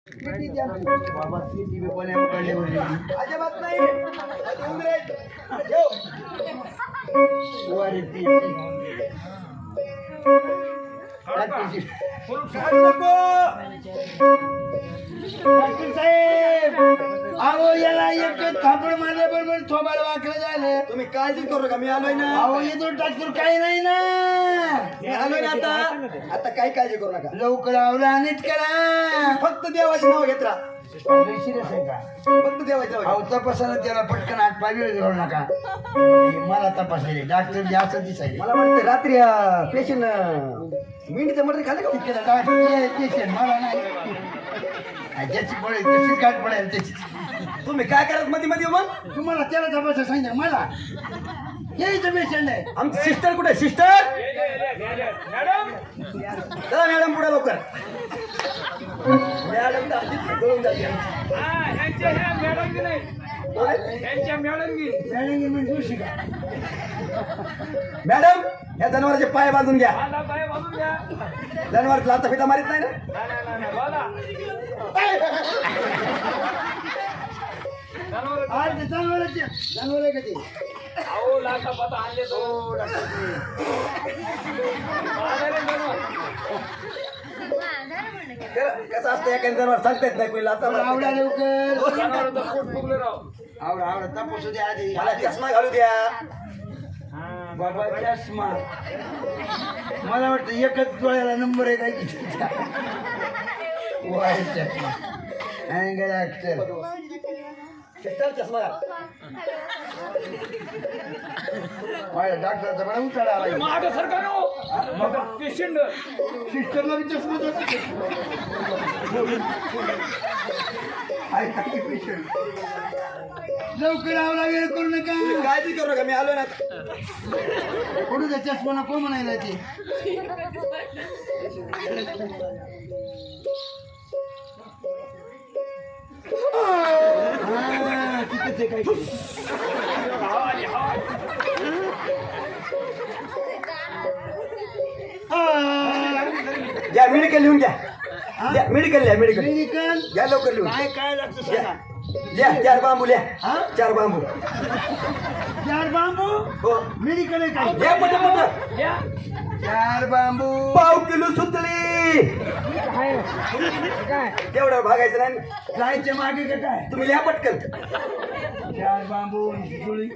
बाबा किती बी कोण्या उकडले होते अजिबात नाही उंदरे ठेव वारी ती काढू नको डॉक्टर साहेब अहो याला एक थापड मारल्याबरोबर थोबाड वाकडं झालं. तुम्ही काळजी करू नका मी आलोय ना अहो येतो डॉक्टर काही नाही ना. मी आलोय ना आता काही काळजी करू नका लवकर आवरा नीट करा. फक्त देवाचे नाव घेत राहा सिरियस आहे का? फक्त देवाचे नाव अहो तपासायला त्याला पटकन हात पाय वेळ घालू नका. हे मला तपासले डॉक्टर जास्त दिसायले. मला वाटतं रात्री पेशंट मेंढीचं मटर खाल्लं का डॉक्टर मला नाही ज्याची पडेल त्याची गाठ पडेल त्याची. तुम्ही काय करत मध्ये मध्ये मग तुम्हाला त्याला तपासा सांगितलं मला यायचं पेशंट आहे. आमची सिस्टर कुठे सिस्टर चला मॅडम पुढे लवकर मॅडम तर आधीच गळून जाते. मॅडम म्हणजे जोशी का? मॅडम या जनावरांचे पाय बांधून घ्या जनावर लाता फिता मारित नाही ना आज ते जनावर आहे का ते? कसं असतं एखाद्या जनावर सांगता येत नाही कोणी लाता आवडा मारत. लवकर आवडा तपासू द्या आधी. मला चष्मा घालू द्या बाबा चष्मा मला वाटतं एकच डोळ्याला नंबर आहे काय वाय चष्मा अँगल ऍक्टर सिस्टर चष्मा घाल. माझ्या डॉक्टरचा बडा उठाडा आला. सिस्टरला बी चष्मा लवकर आवला वेळ करू नका. काळजी करू नका मी आलो ना कुठं त्या चष्मा नको म्हणायला ते. तिथेच आहे काहीतरी. घ्या मेडिकल लिहून घ्या मेडिकल लिहा मेडिकल मेडिकल घ्या लवकर लिहून काय काय लागतं सांगा. लिहा 4 बांबू लिहा हा? 4 बांबू 4 बांबू हो मेडिकल आहे काय? घ्या पटपट 4 बांबू पाव किलो सुतली तेवढं भागायचं नाही जायच्या मागे का काय? तुम्ही लिहा पटकन 4 बांबू जुळी